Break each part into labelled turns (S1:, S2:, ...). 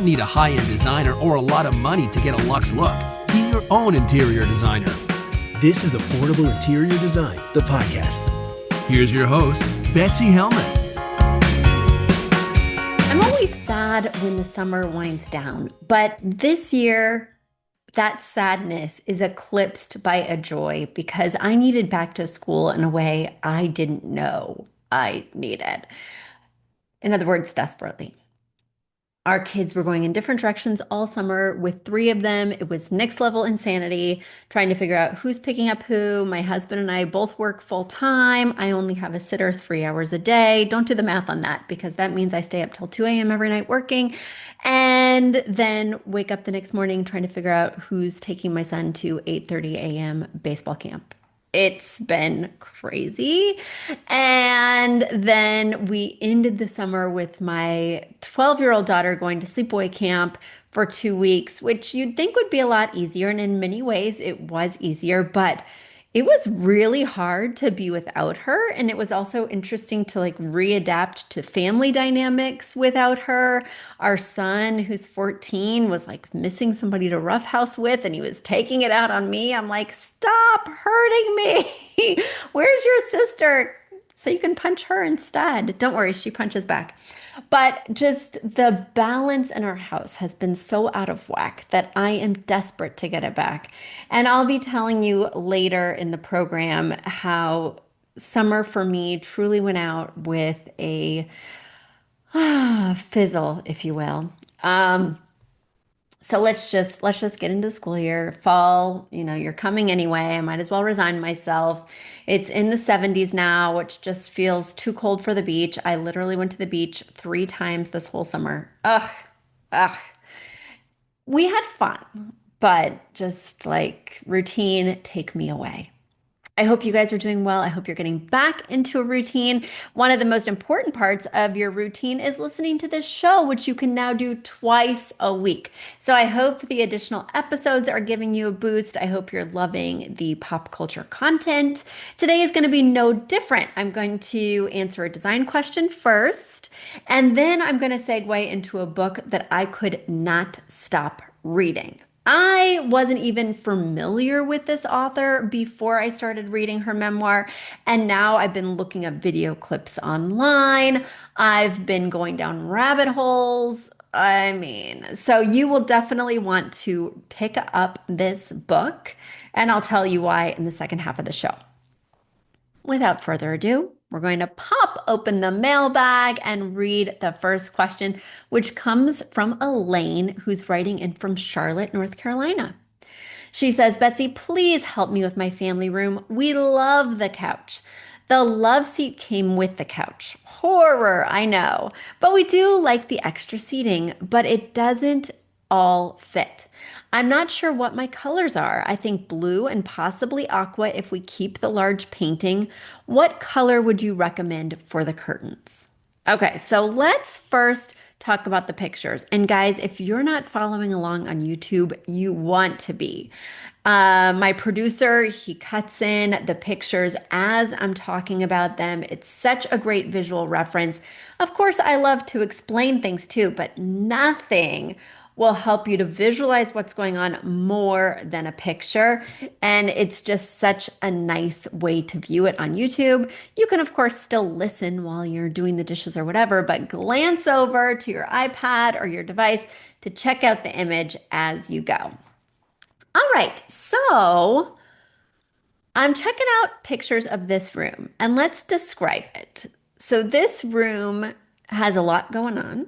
S1: don't need a high-end designer or a lot of money to get a luxe look. Be your own interior designer.
S2: This is Affordable Interior Design, the podcast.
S1: Here's your host, Betsy Helmuth.
S3: I'm always sad when the summer winds down, but this year, that sadness is eclipsed by a joy because I needed back to school in a way I didn't know I needed. In other words, desperately. Our kids were going in different directions all summer with 3 of them. It was next level insanity, trying to figure out who's picking up who. My husband and I both work full time. I only have a sitter 3 hours a day. Don't do the math on that because that means I stay up till 2 a.m. every night working and then wake up the next morning trying to figure out who's taking my son to 8:30 a.m. baseball camp. It's been crazy. And then we ended the summer with my 12-year-old daughter going to sleepaway camp for 2 weeks, which you'd think would be a lot easier. And in many ways, it was easier, but it was really hard to be without her. And it was also interesting to readapt to family dynamics without her. Our son, who's 14, was missing somebody to roughhouse with, and he was taking it out on me. I'm like, stop hurting me. Where's your sister? So you can punch her instead. Don't worry, she punches back. But just the balance in our house has been so out of whack that I am desperate to get it back. And I'll be telling you later in the program how summer for me truly went out with a fizzle, if you will. So let's just get into school year. Fall, you're coming anyway. I might as well resign myself. It's in the 70s now, which just feels too cold for the beach. I literally went to the beach 3 times this whole summer. Ugh. We had fun, but just routine, take me away. I hope you guys are doing well. I hope you're getting back into a routine. One of the most important parts of your routine is listening to this show, which you can now do twice a week. So I hope the additional episodes are giving you a boost. I hope you're loving the pop culture content. Today is going to be no different. I'm going to answer a design question first, and then I'm going to segue into a book that I could not stop reading. I wasn't even familiar with this author before I started reading her memoir, and now I've been looking up video clips online. I've been going down rabbit holes. So you will definitely want to pick up this book, and I'll tell you why in the second half of the show. Without further ado, we're going to pop open the mailbag and read the first question, which comes from Elaine, who's writing in from Charlotte, North Carolina. She says, Betsy, please help me with my family room. We love the couch. The love seat came with the couch. Horror, I know. But we do like the extra seating, but it doesn't all fit. I'm not sure what my colors are. I think blue and possibly aqua if we keep the large painting. What color would you recommend for the curtains? Okay, so let's first talk about the pictures. And guys, if you're not following along on YouTube, you want to be. My producer, he cuts in the pictures as I'm talking about them. It's such a great visual reference. Of course, I love to explain things too, but nothing will help you to visualize what's going on more than a picture. And it's just such a nice way to view it on YouTube. You can, of course, still listen while you're doing the dishes or whatever, but glance over to your iPad or your device to check out the image as you go. All right, so I'm checking out pictures of this room and let's describe it. So this room has a lot going on.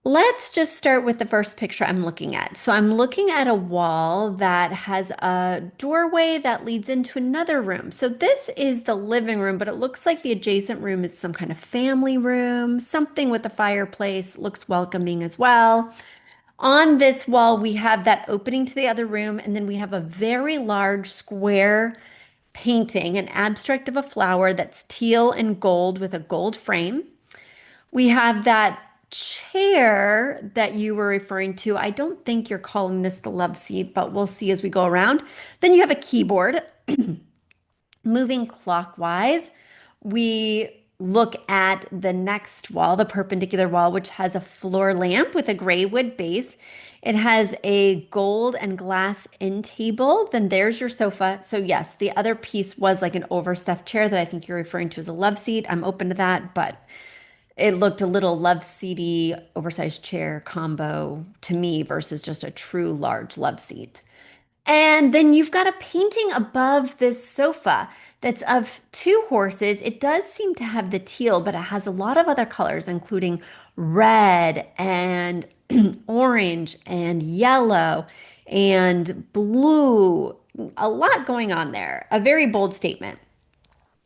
S3: Let's just start with the first picture I'm looking at. So I'm looking at a wall that has a doorway that leads into another room. So this is the living room, but it looks like the adjacent room is some kind of family room, something with a fireplace, looks welcoming as well. On this wall, we have that opening to the other room, and then we have a very large square painting, an abstract of a flower that's teal and gold with a gold frame. We have that chair that you were referring to. I don't think you're calling this the love seat, but we'll see as we go around. Then you have a keyboard moving clockwise. We look at the next wall, the perpendicular wall, which has a floor lamp with a gray wood base. It has a gold and glass end table. Then there's your sofa. So yes, the other piece was like an overstuffed chair that I think you're referring to as a love seat. I'm open to that, but it looked a little love seaty, oversized chair combo to me versus just a true large love seat. And then you've got a painting above this sofa that's of two horses. It does seem to have the teal, but it has a lot of other colors, including red and orange and yellow and blue. A lot going on there. A very bold statement.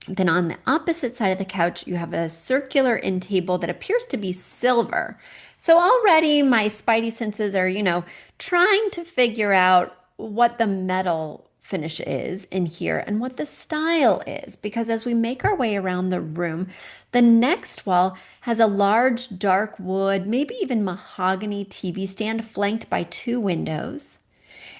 S3: Then on the opposite side of the couch, you have a circular end table that appears to be silver. So already my spidey senses are, trying to figure out what the metal finish is in here and what the style is. Because as we make our way around the room, the next wall has a large dark wood, maybe even mahogany TV stand flanked by two windows.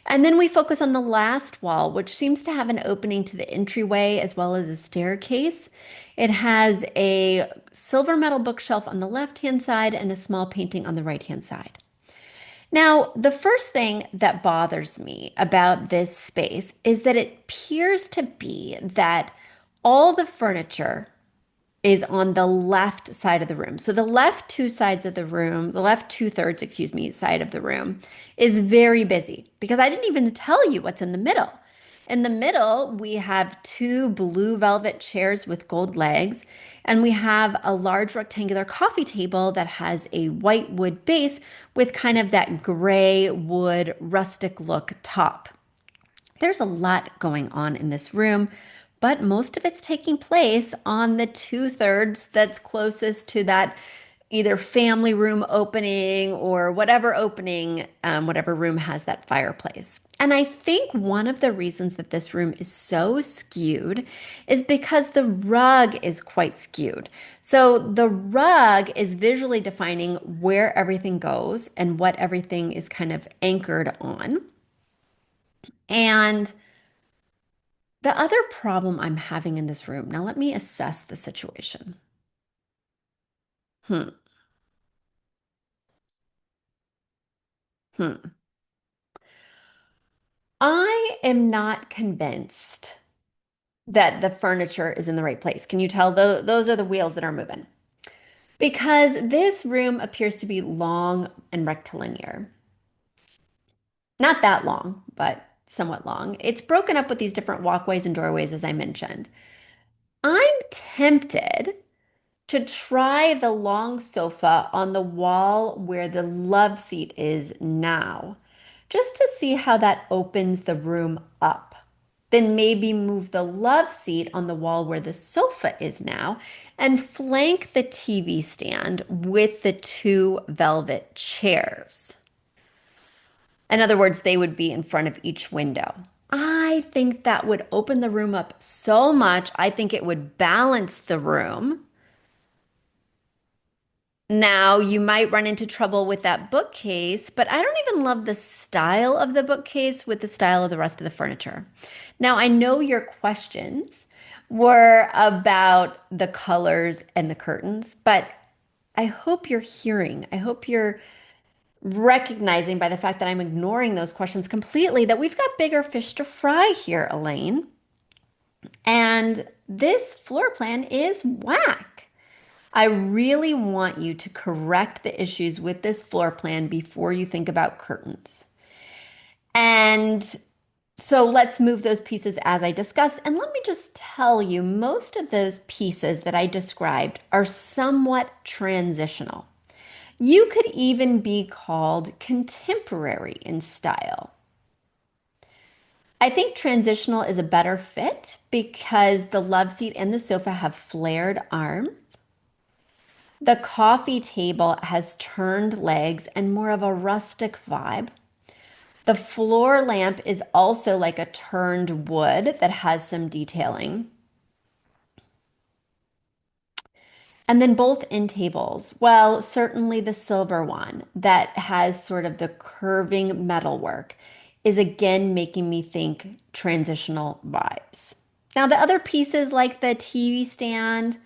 S3: And then we focus on the last wall, which seems to have an opening to the entryway as well as a staircase. It has a silver metal bookshelf on the left-hand side and a small painting on the right-hand side. Now, the first thing that bothers me about this space is that it appears to be that all the furniture is on the left side of the room. So the left two sides of the room, the left two-thirds, excuse me, side of the room is very busy because I didn't even tell you what's in the middle. In the middle, we have two blue velvet chairs with gold legs, and we have a large rectangular coffee table that has a white wood base with kind of that gray wood rustic look top. There's a lot going on in this room, but most of it's taking place on the two-thirds that's closest to that either family room opening or whatever opening, whatever room has that fireplace. And I think one of the reasons that this room is so skewed is because the rug is quite skewed. So the rug is visually defining where everything goes and what everything is kind of anchored on. And the other problem I'm having in this room, now let me assess the situation. Hmm, hmm. I am not convinced that the furniture is in the right place. Can you tell those are the wheels that are moving? Because this room appears to be long and rectilinear. Not that long, but somewhat long. It's broken up with these different walkways and doorways, as I mentioned. I'm tempted to try the long sofa on the wall where the love seat is now, just to see how that opens the room up. Then maybe move the love seat on the wall where the sofa is now and flank the TV stand with the two velvet chairs. In other words, they would be in front of each window. I think that would open the room up so much. I think it would balance the room. Now, you might run into trouble with that bookcase, but I don't even love the style of the bookcase with the style of the rest of the furniture. Now, I know your questions were about the colors and the curtains, but I hope you're hearing, I hope you're recognizing by the fact that I'm ignoring those questions completely that we've got bigger fish to fry here, Elaine. And this floor plan is whack. I really want you to correct the issues with this floor plan before you think about curtains. And so let's move those pieces as I discussed. And let me just tell you, most of those pieces that I described are somewhat transitional. You could even be called contemporary in style. I think transitional is a better fit because the love seat and the sofa have flared arms. The coffee table has turned legs and more of a rustic vibe. The floor lamp is also like a turned wood that has some detailing. And then both end tables, well, certainly the silver one that has sort of the curving metalwork is again making me think transitional vibes. Now, the other pieces like the TV stand,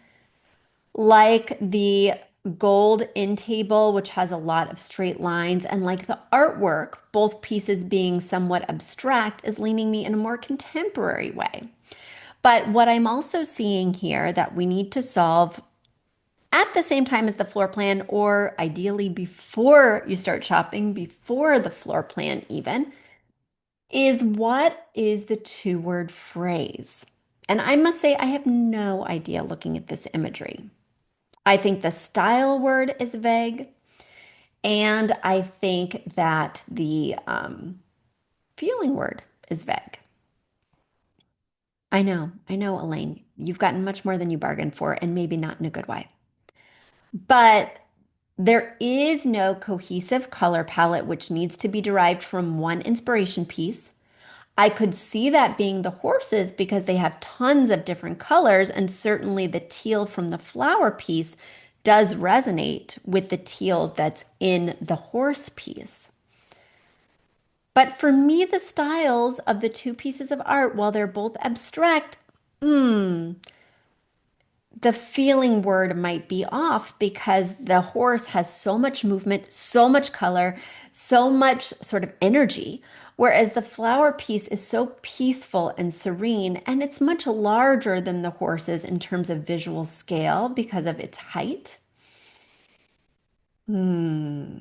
S3: like the gold in table, which has a lot of straight lines, and like the artwork, both pieces being somewhat abstract, is leaning me in a more contemporary way. But what I'm also seeing here that we need to solve at the same time as the floor plan, or ideally before you start shopping, before the floor plan even, is what is the two-word phrase? And I must say, I have no idea looking at this imagery. I think the style word is vague, and I think that the feeling word is vague. I know, Elaine, you've gotten much more than you bargained for, and maybe not in a good way. But there is no cohesive color palette which needs to be derived from one inspiration piece. I could see that being the horses because they have tons of different colors, and certainly the teal from the flower piece does resonate with the teal that's in the horse piece. But for me, the styles of the two pieces of art, while they're both abstract, the feeling word might be off because the horse has so much movement, so much color, so much sort of energy, whereas the flower piece is so peaceful and serene, and it's much larger than the horses in terms of visual scale because of its height. Hmm.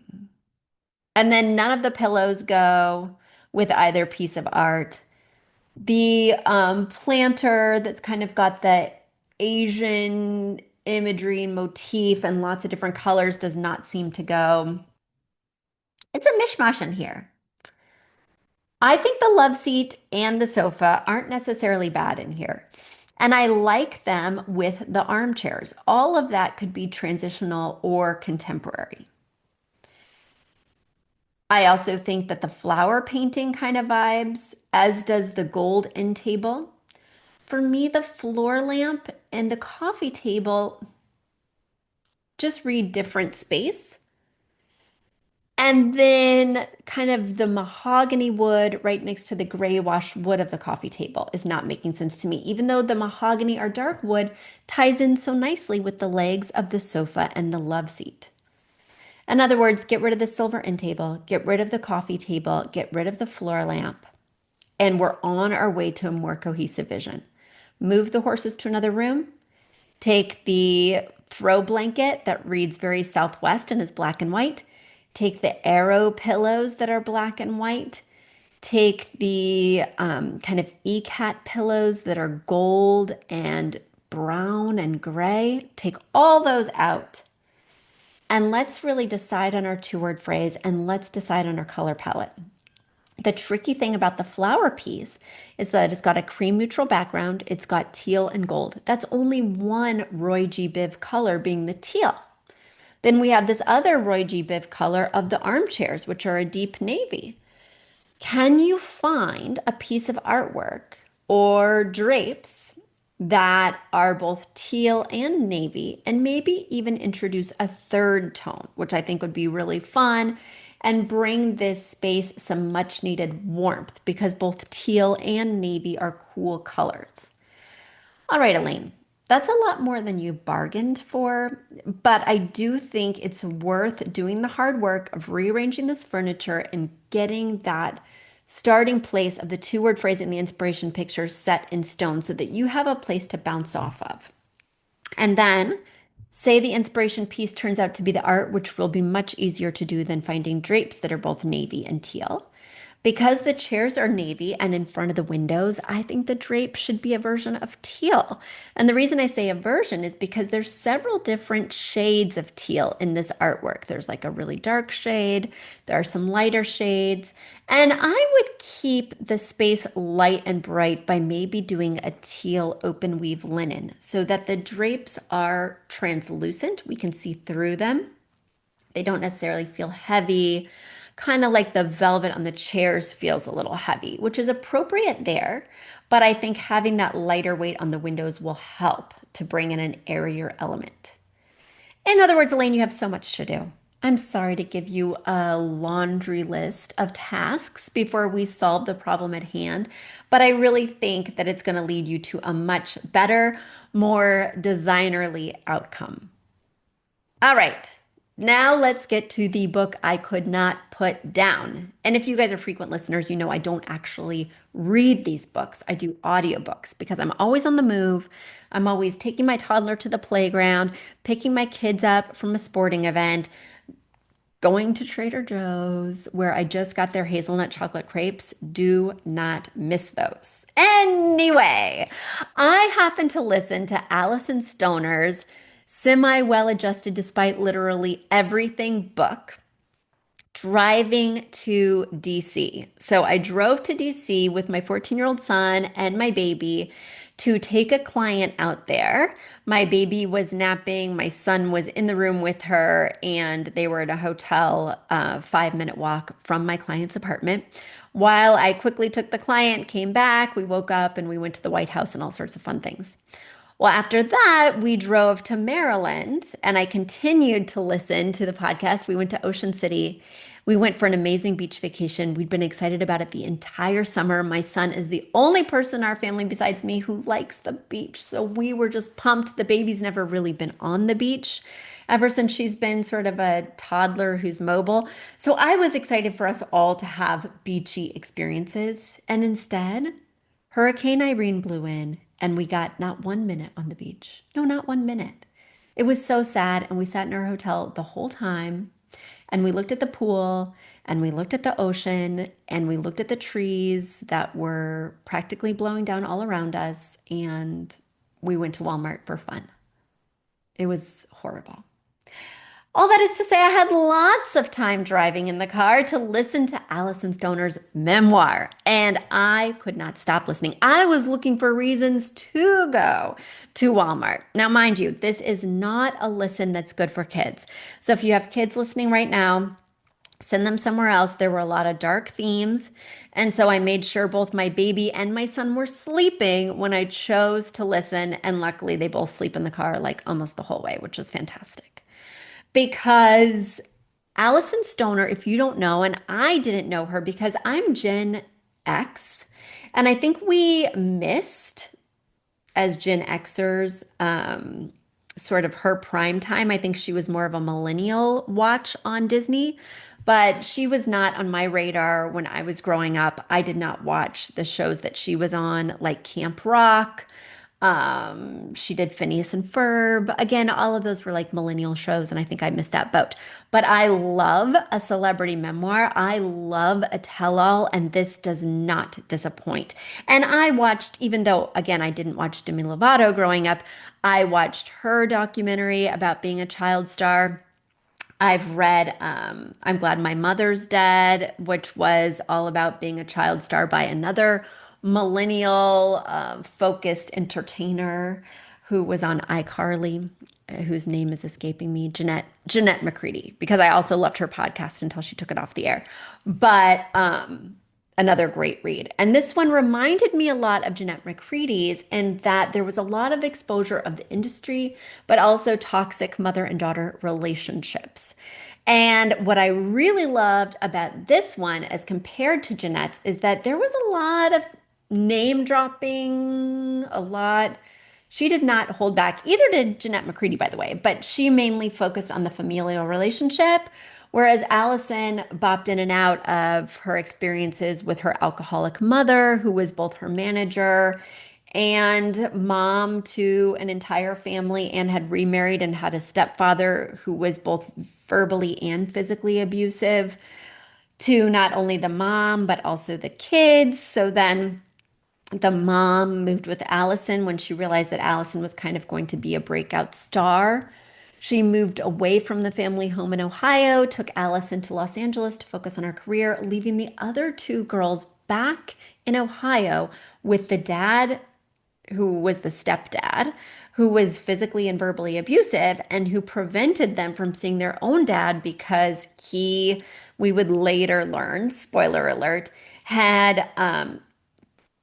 S3: And then none of the pillows go with either piece of art. The planter that's kind of got the Asian imagery and motif and lots of different colors does not seem to go. It's a mishmash in here. I think the love seat and the sofa aren't necessarily bad in here. And I like them with the armchairs. All of that could be transitional or contemporary. I also think that the flower painting kind of vibes, as does the gold end table. For me, the floor lamp and the coffee table just read different space. And then kind of the mahogany wood right next to the gray wash wood of the coffee table is not making sense to me, even though the mahogany or dark wood ties in so nicely with the legs of the sofa and the love seat. In other words, get rid of the silver end table, get rid of the coffee table, get rid of the floor lamp, and we're on our way to a more cohesive vision. Move the horses to another room. Take the throw blanket that reads very Southwest and is black and white. Take the arrow pillows that are black and white. Take the kind of e-cat pillows that are gold and brown and gray. Take all those out. And let's really decide on our two-word phrase, and let's decide on our color palette. The tricky thing about the flower piece is that it's got a cream neutral background. It's got teal and gold. That's only one Roy G. Biv color being the teal. Then we have this other Roy G. Biv color of the armchairs, which are a deep navy. Can you find a piece of artwork or drapes that are both teal and navy, and maybe even introduce a third tone, which I think would be really fun and bring this space some much needed warmth because both teal and navy are cool colors. All right, Elaine, that's a lot more than you bargained for, but I do think it's worth doing the hard work of rearranging this furniture and getting that starting place of the two-word phrase in the inspiration picture set in stone so that you have a place to bounce off of. And then say the inspiration piece turns out to be the art, which will be much easier to do than finding drapes that are both navy and teal. Because the chairs are navy and in front of the windows, I think the drape should be a version of teal. And the reason I say a version is because there's several different shades of teal in this artwork. There's like a really dark shade, there are some lighter shades, and I would keep the space light and bright by maybe doing a teal open weave linen so that the drapes are translucent. We can see through them. They don't necessarily feel heavy, kind of like the velvet on the chairs feels a little heavy, which is appropriate there. But I think having that lighter weight on the windows will help to bring in an airier element. In other words, Elaine, you have so much to do. I'm sorry to give you a laundry list of tasks before we solve the problem at hand, but I really think that it's going to lead you to a much better, more designerly outcome. All right. Now let's get to the book I could not put down. And if you guys are frequent listeners, you know I don't actually read these books. I do audiobooks because I'm always on the move. I'm always taking my toddler to the playground, picking my kids up from a sporting event, going to Trader Joe's where I just got their hazelnut chocolate crepes. Do not miss those. Anyway, I happen to listen to Alison Stoner's semi well adjusted despite literally everything book driving to DC. So I drove to DC with my 14-year-old son and my baby to take a client out there. My baby was napping, my son was in the room with her, and they were at a hotel, 5-minute walk from my client's apartment. While I quickly took the client, came back, we woke up and we went to the White House and all sorts of fun things. Well, after that, we drove to Maryland and I continued to listen to the podcast. We went to Ocean City. We went for an amazing beach vacation. We'd been excited about it the entire summer. My son is the only person in our family besides me who likes the beach. So we were just pumped. The baby's never really been on the beach ever since she's been sort of a toddler who's mobile. So I was excited for us all to have beachy experiences. And instead, Hurricane Irene blew in, and we got not 1 minute on the beach. No, not 1 minute. It was so sad. And we sat in our hotel the whole time, and we looked at the pool, and we looked at the ocean, and we looked at the trees that were practically blowing down all around us. And we went to Walmart for fun. It was horrible. All that is to say, I had lots of time driving in the car to listen to Alison Stoner's memoir, and I could not stop listening. I was looking for reasons to go to Walmart. Now, mind you, this is not a listen that's good for kids. So if you have kids listening right now, send them somewhere else. There were a lot of dark themes. And so I made sure both my baby and my son were sleeping when I chose to listen. And luckily, they both sleep in the car like almost the whole way, which is fantastic because Alison Stoner, if you don't know, and I didn't know her because I'm Gen X, and I think we missed as Gen Xers sort of her prime time. I think she was more of a millennial watch on Disney, but she was not on my radar when I was growing up. I did not watch the shows that she was on, like Camp Rock. She did Phineas and Ferb. Again, all of those were like millennial shows, and I think I missed that boat. But I love a celebrity memoir. I love a tell-all, and this does not disappoint. And I watched, even though, again, I didn't watch Demi Lovato growing up, I watched her documentary about being a child star. I've read I'm Glad My Mother's Dead, which was all about being a child star by another millennial focused entertainer who was on iCarly, whose name is escaping me, Jeanette McCready, because I also loved her podcast until she took it off the air. But another great read. And this one reminded me a lot of Jeanette McCready's in that there was a lot of exposure of the industry, but also toxic mother and daughter relationships. And what I really loved about this one as compared to Jeanette's is that there was a lot of name dropping, a lot. She did not hold back. Either did Jeanette McCready, by the way, but she mainly focused on the familial relationship, whereas Alyson bopped in and out of her experiences with her alcoholic mother, who was both her manager and mom to an entire family and had remarried and had a stepfather who was both verbally and physically abusive to not only the mom, but also the kids. So then the mom moved with Alyson when she realized that Alyson was kind of going to be a breakout star. She moved away from the family home in Ohio, took Alyson to Los Angeles to focus on her career, leaving the other two girls back in Ohio with the dad, who was the stepdad, who was physically and verbally abusive and who prevented them from seeing their own dad because he, we would later learn, spoiler alert, had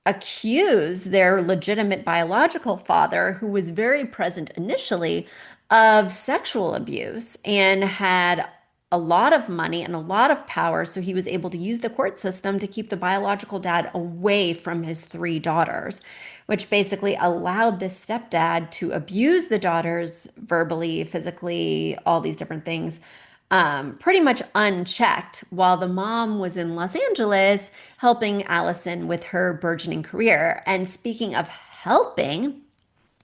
S3: accused their legitimate biological father, who was very present initially, of sexual abuse and had a lot of money and a lot of power, so he was able to use the court system to keep the biological dad away from his three daughters, which basically allowed this stepdad to abuse the daughters verbally, physically, all these different things, pretty much unchecked, while the mom was in Los Angeles helping Alyson with her burgeoning career. And speaking of helping,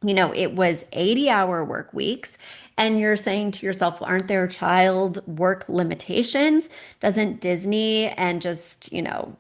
S3: it was 80-hour work weeks. And you're saying to yourself, well, aren't there child work limitations? Doesn't Disney and just,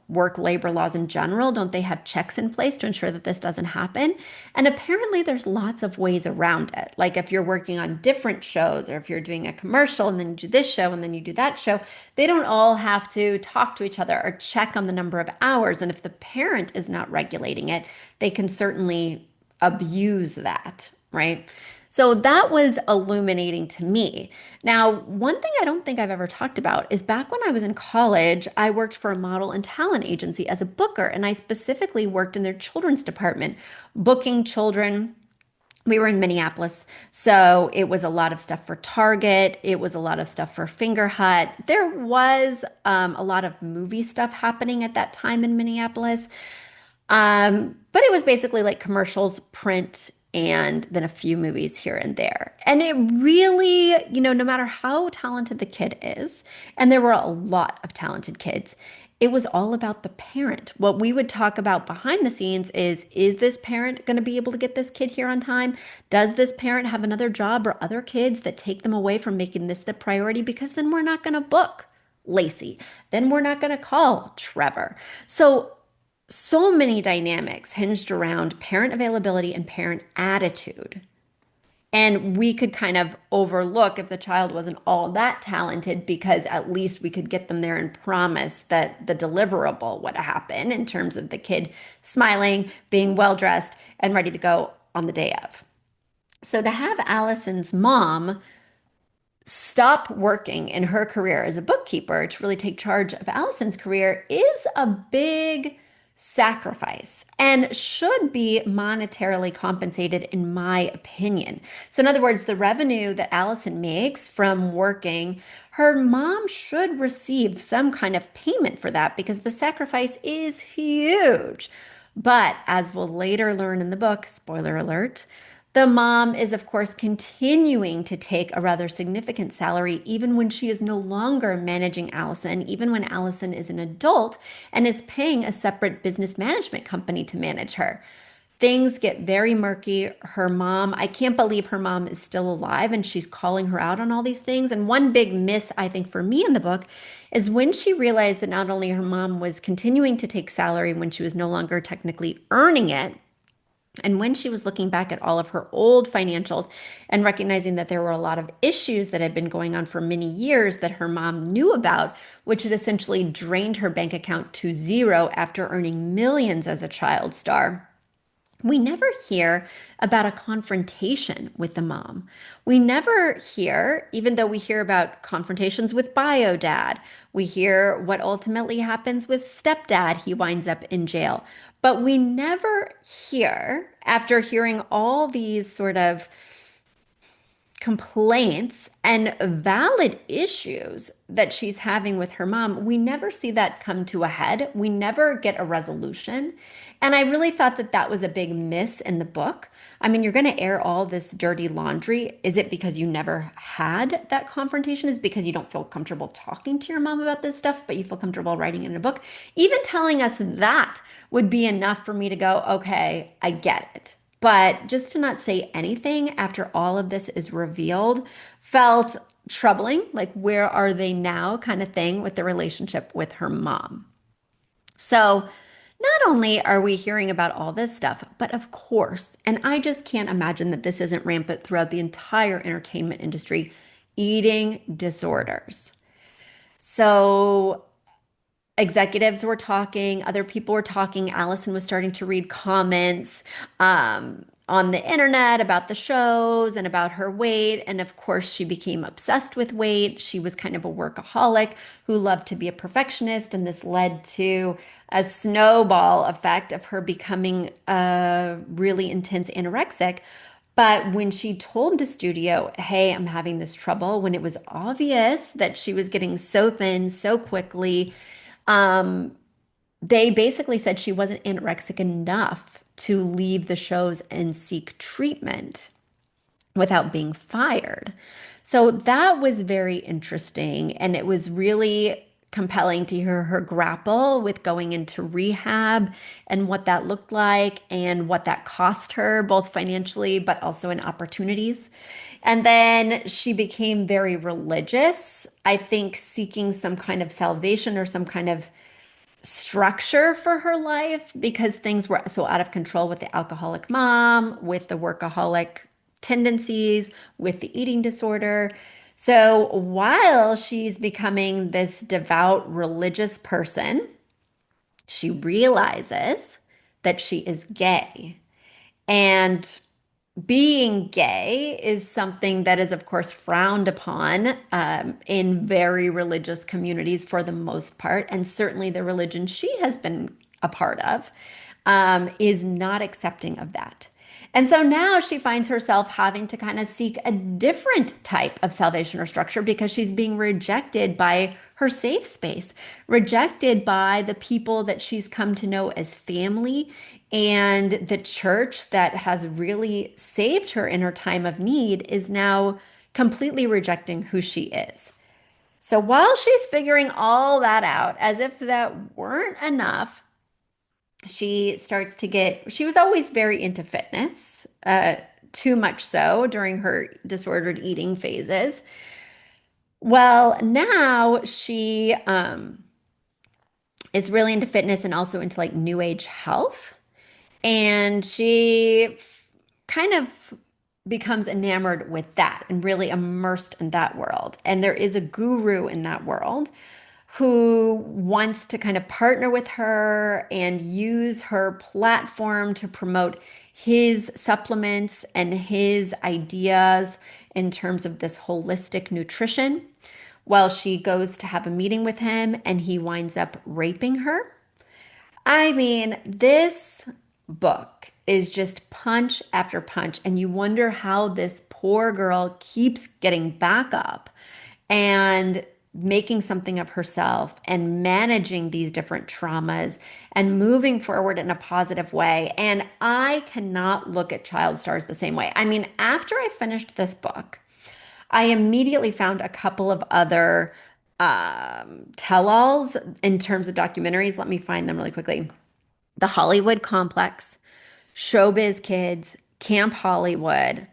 S3: work labor laws in general, don't they have checks in place to ensure that this doesn't happen? And apparently there's lots of ways around it. Like if you're working on different shows, or if you're doing a commercial and then you do this show and then you do that show, they don't all have to talk to each other or check on the number of hours. And if the parent is not regulating it, they can certainly abuse that, right? So that was illuminating to me. Now, one thing I don't think I've ever talked about is back when I was in college, I worked for a model and talent agency as a booker, and I specifically worked in their children's department, booking children. We were in Minneapolis, so it was a lot of stuff for Target. It was a lot of stuff for Finger Hut. There was a lot of movie stuff happening at that time in Minneapolis. But it was basically like commercials, print, and then a few movies here and there. And it really, no matter how talented the kid is, and there were a lot of talented kids, it was all about the parent. What we would talk about behind the scenes is this parent going to be able to get this kid here on time? Does this parent have another job or other kids that take them away from making this the priority? Because then we're not going to book Lacey. Then we're not going to call Trevor. So many dynamics hinged around parent availability and parent attitude. And we could kind of overlook if the child wasn't all that talented, because at least we could get them there and promise that the deliverable would happen in terms of the kid smiling, being well dressed, and ready to go on the day of. So to have Allison's mom stop working in her career as a bookkeeper to really take charge of Allison's career is a big sacrifice and should be monetarily compensated, in my opinion. So in other words, the revenue that Alyson makes from working, her mom should receive some kind of payment for that, because the sacrifice is huge. But as we'll later learn in the book, spoiler alert, the mom is, of course, continuing to take a rather significant salary even when she is no longer managing Alyson, even when Alyson is an adult and is paying a separate business management company to manage her. Things get very murky. Her mom, I can't believe her mom is still alive and she's calling her out on all these things. And one big miss, I think, for me in the book is when she realized that not only her mom was continuing to take salary when she was no longer technically earning it, and when she was looking back at all of her old financials and recognizing that there were a lot of issues that had been going on for many years that her mom knew about, which had essentially drained her bank account to zero after earning millions as a child star. We never hear about a confrontation with the mom. We never hear, even though we hear about confrontations with bio dad, we hear what ultimately happens with stepdad. He winds up in jail. But we never hear, after hearing all these sort of complaints and valid issues that she's having with her mom, we never see that come to a head. We never get a resolution. And I really thought that that was a big miss in the book. I mean, you're going to air all this dirty laundry. Is it because you never had that confrontation? Is it because you don't feel comfortable talking to your mom about this stuff, but you feel comfortable writing it in a book? Even telling us that would be enough for me to go, okay, I get it. But just to not say anything after all of this is revealed felt troubling, like where are they now kind of thing with the relationship with her mom. So not only are we hearing about all this stuff, but of course, and I just can't imagine that this isn't rampant throughout the entire entertainment industry, eating disorders. So executives were talking, other people were talking. Alyson was starting to read comments on the internet about the shows and about her weight. And of course, she became obsessed with weight. She was kind of a workaholic who loved to be a perfectionist. And this led to a snowball effect of her becoming a really intense anorexic. But when she told the studio, hey, I'm having this trouble, when it was obvious that she was getting so thin so quickly, um, they basically said she wasn't anorexic enough to leave the shows and seek treatment without being fired. So that was very interesting. And it was really compelling to hear her grapple with going into rehab and what that looked like and what that cost her, both financially, but also in opportunities. And then she became very religious, I think seeking some kind of salvation or some kind of structure for her life because things were so out of control with the alcoholic mom, with the workaholic tendencies, with the eating disorder. So while she's becoming this devout religious person, she realizes that she is gay. And being gay is something that is, of course, frowned upon in very religious communities for the most part. And certainly the religion she has been a part of is not accepting of that. And so now she finds herself having to kind of seek a different type of salvation or structure because she's being rejected by her safe space, rejected by the people that she's come to know as family and the church that has really saved her in her time of need is now completely rejecting who she is. So while she's figuring all that out, as if that weren't enough, she was always very into fitness, too much so during her disordered eating phases. Well, now she is really into fitness and also into like new age health. And she kind of becomes enamored with that and really immersed in that world. And there is a guru in that world who wants to kind of partner with her and use her platform to promote his supplements and his ideas in terms of this holistic nutrition. Well, she goes to have a meeting with him and he winds up raping her. I mean, this book is just punch after punch, and you wonder how this poor girl keeps getting back up and making something of herself and managing these different traumas and moving forward in a positive way. And I cannot look at child stars the same way. I mean, after I finished this book, I immediately found a couple of other tell-alls in terms of documentaries. Let me find them really quickly. The Hollywood Complex, Showbiz Kids, Camp Hollywood.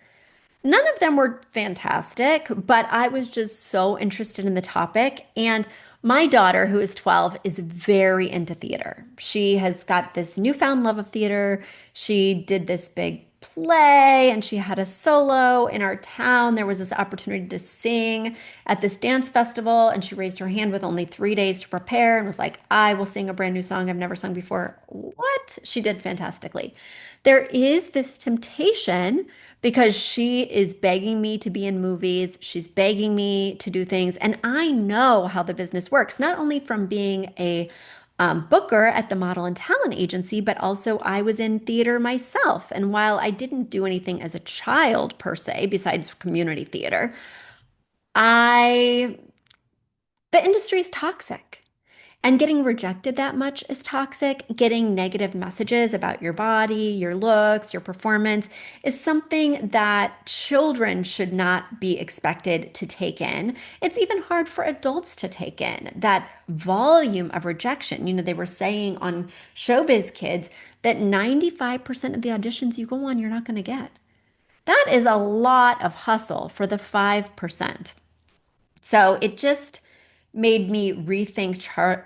S3: None of them were fantastic, but I was just so interested in the topic. And my daughter, who is 12, is very into theater. She has got this newfound love of theater. She did this big play and she had a solo in our town. There was this opportunity to sing at this dance festival, and she raised her hand with only 3 days to prepare and was like, I will sing a brand new song I've never sung before. What? She did fantastically. There is this temptation because she is begging me to be in movies. She's begging me to do things. And I know how the business works, not only from being a booker at the model and talent agency, but also I was in theater myself. And while I didn't do anything as a child per se, besides community theater, I, the industry is toxic. And getting rejected that much is toxic. Getting negative messages about your body, your looks, your performance is something that children should not be expected to take in. It's even hard for adults to take in that volume of rejection. You know, they were saying on Showbiz Kids that 95% of the auditions you go on, you're not going to get. That is a lot of hustle for the 5%. So it just made me rethink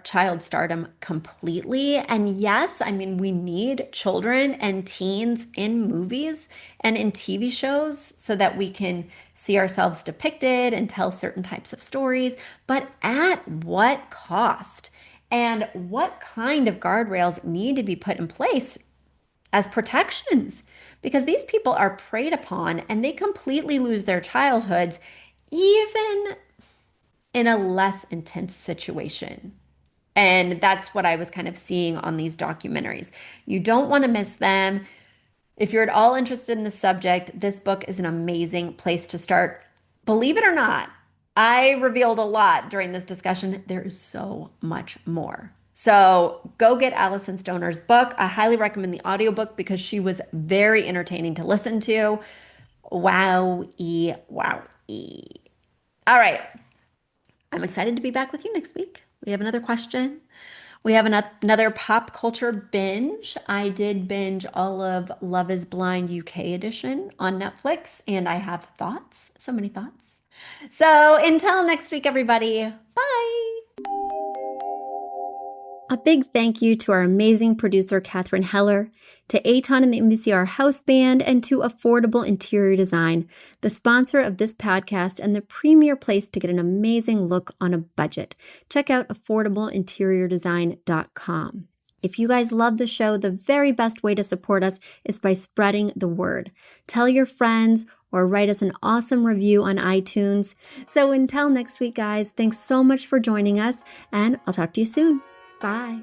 S3: child stardom completely. And yes, I mean, we need children and teens in movies and in TV shows so that we can see ourselves depicted and tell certain types of stories, but at what cost? And what kind of guardrails need to be put in place as protections? Because these people are preyed upon and they completely lose their childhoods, even in a less intense situation. And that's what I was kind of seeing on these documentaries. You don't want to miss them. If you're at all interested in the subject, this book is an amazing place to start. Believe it or not, I revealed a lot during this discussion. There is so much more. So go get Alison Stoner's book. I highly recommend the audiobook because she was very entertaining to listen to. Wow-y, wow-y. All right. I'm excited to be back with you next week. We have another question. We have another pop culture binge. I did binge all of Love is Blind UK edition on Netflix, and I have thoughts, so many thoughts. So until next week, everybody, bye. A big thank you to our amazing producer, Katherine Heller, to Aton and the MVCR House Band, and to Affordable Interior Design, the sponsor of this podcast and the premier place to get an amazing look on a budget. Check out affordableinteriordesign.com. If you guys love the show, the very best way to support us is by spreading the word. Tell your friends or write us an awesome review on iTunes. So until next week, guys, thanks so much for joining us, and I'll talk to you soon. Bye.